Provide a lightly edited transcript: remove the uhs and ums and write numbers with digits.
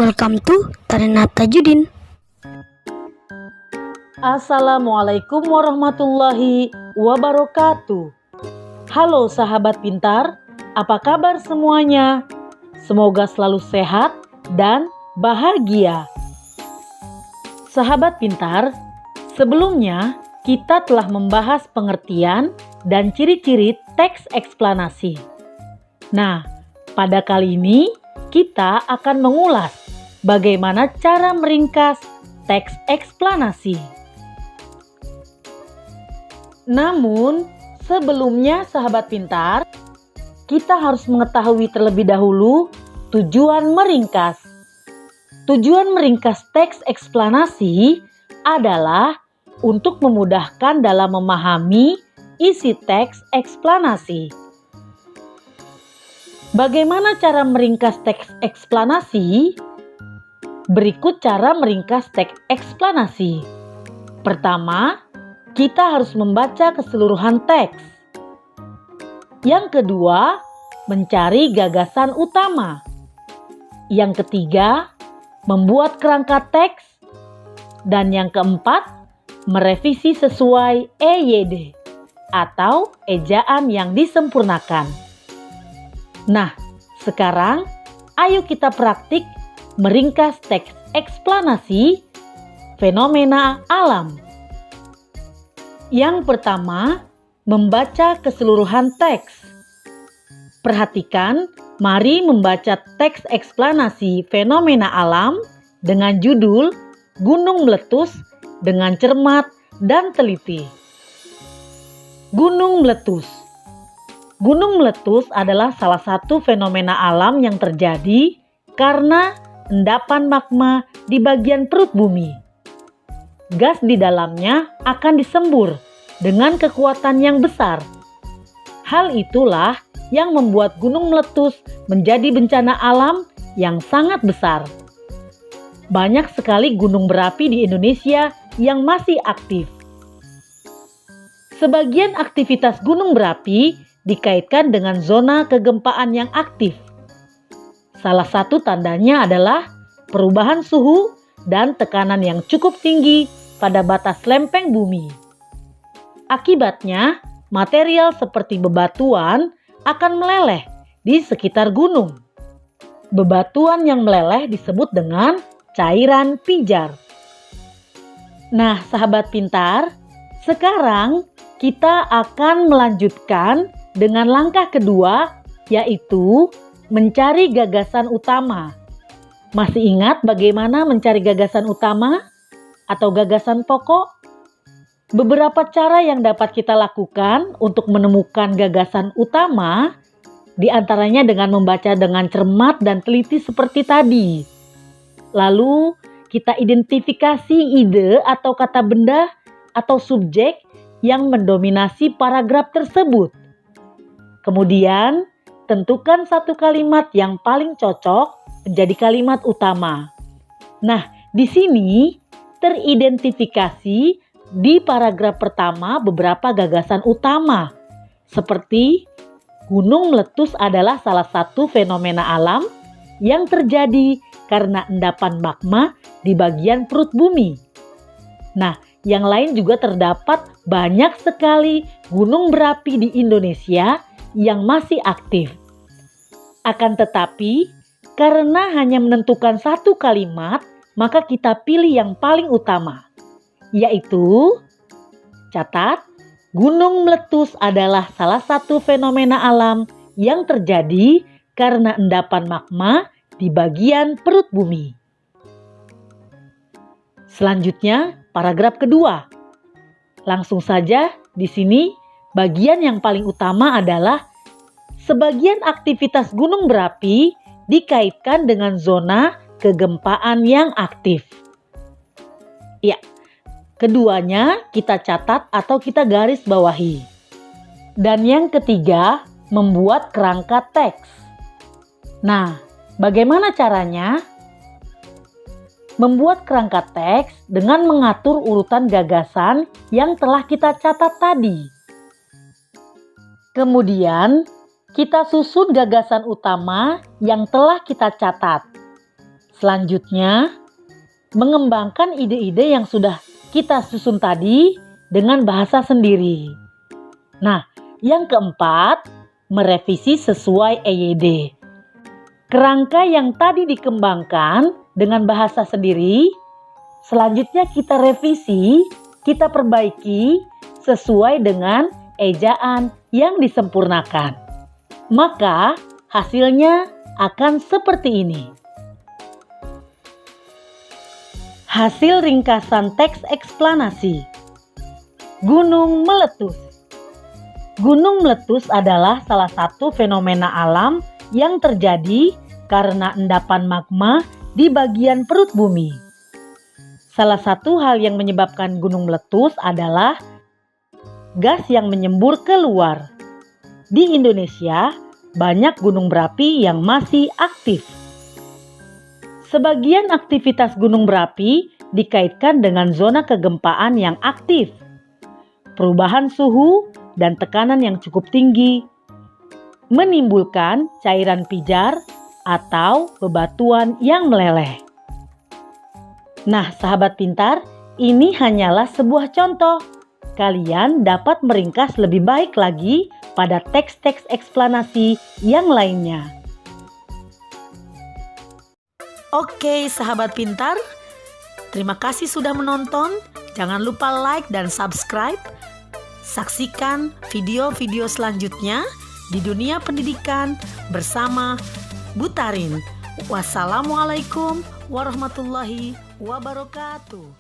Welcome to Tarinata Judin. Assalamualaikum warahmatullahi wabarakatuh. Halo sahabat pintar, apa kabar semuanya? Semoga selalu sehat dan bahagia. Sahabat pintar, sebelumnya kita telah membahas pengertian dan ciri-ciri teks eksplanasi. Nah, pada kali ini kita akan mengulas bagaimana cara meringkas teks eksplanasi. Namun, sebelumnya sahabat pintar, kita harus mengetahui terlebih dahulu tujuan meringkas. Tujuan meringkas teks eksplanasi adalah untuk memudahkan dalam memahami isi teks eksplanasi. Bagaimana cara meringkas teks eksplanasi? Berikut cara meringkas teks eksplanasi. Pertama, kita harus membaca keseluruhan teks. Yang kedua, mencari gagasan utama. Yang ketiga, membuat kerangka teks. Dan yang keempat, merevisi sesuai EYD atau ejaan yang disempurnakan. Nah, sekarang ayo kita praktik meringkas teks eksplanasi fenomena alam. Yang pertama, membaca keseluruhan teks. Perhatikan, mari membaca teks eksplanasi fenomena alam dengan judul Gunung Meletus dengan cermat dan teliti. Gunung meletus. Gunung meletus adalah salah satu fenomena alam yang terjadi karena endapan magma di bagian perut bumi. Gas di dalamnya akan disembur dengan kekuatan yang besar. Hal itulah yang membuat gunung meletus menjadi bencana alam yang sangat besar. Banyak sekali gunung berapi di Indonesia yang masih aktif. Sebagian aktivitas gunung berapi dikaitkan dengan zona kegempaan yang aktif. Salah satu tandanya adalah perubahan suhu dan tekanan yang cukup tinggi pada batas lempeng bumi. Akibatnya, material seperti bebatuan akan meleleh di sekitar gunung. Bebatuan yang meleleh disebut dengan cairan pijar. Nah, sahabat pintar, sekarang kita akan melanjutkan dengan langkah kedua, yaitu mencari gagasan utama. Masih ingat bagaimana mencari gagasan utama atau gagasan pokok? Beberapa cara yang dapat kita lakukan untuk menemukan gagasan utama, di antaranya dengan membaca dengan cermat dan teliti seperti tadi. Lalu, kita identifikasi ide atau kata benda atau subjek yang mendominasi paragraf tersebut. Kemudian, tentukan satu kalimat yang paling cocok menjadi kalimat utama. Nah, di sini teridentifikasi di paragraf pertama beberapa gagasan utama, seperti gunung meletus adalah salah satu fenomena alam yang terjadi karena endapan magma di bagian perut bumi. Nah, yang lain juga terdapat banyak sekali gunung berapi di Indonesia yang masih aktif. Akan tetapi, karena hanya menentukan satu kalimat, maka kita pilih yang paling utama, yaitu catat, gunung meletus adalah salah satu fenomena alam yang terjadi karena endapan magma di bagian perut bumi. Selanjutnya, paragraf kedua. Langsung saja di sini bagian yang paling utama adalah sebagian aktivitas gunung berapi dikaitkan dengan zona kegempaan yang aktif. Ya, keduanya kita catat atau kita garis bawahi. Dan yang ketiga, membuat kerangka teks. Nah, bagaimana caranya? Membuat kerangka teks dengan mengatur urutan gagasan yang telah kita catat tadi. Kemudian, kita susun gagasan utama yang telah kita catat. Selanjutnya, mengembangkan ide-ide yang sudah kita susun tadi dengan bahasa sendiri. Nah, yang keempat, merevisi sesuai EYD. Kerangka yang tadi dikembangkan dengan bahasa sendiri, selanjutnya kita revisi, kita perbaiki sesuai dengan ejaan yang disempurnakan. Maka hasilnya akan seperti ini. Hasil ringkasan teks eksplanasi. Gunung meletus. Gunung meletus adalah salah satu fenomena alam yang terjadi karena endapan magma di bagian perut bumi. Salah satu hal yang menyebabkan gunung meletus adalah gas yang menyembur keluar. Di Indonesia, banyak gunung berapi yang masih aktif. Sebagian aktivitas gunung berapi dikaitkan dengan zona kegempaan yang aktif, perubahan suhu dan tekanan yang cukup tinggi, menimbulkan cairan pijar atau bebatuan yang meleleh. Nah, sahabat pintar, ini hanyalah sebuah contoh. Kalian dapat meringkas lebih baik lagi pada teks-teks eksplanasi yang lainnya. Oke, sahabat pintar, terima kasih sudah menonton. Jangan lupa like dan subscribe. Saksikan video-video selanjutnya di dunia pendidikan bersama Butarin. Wassalamualaikum warahmatullahi wabarakatuh.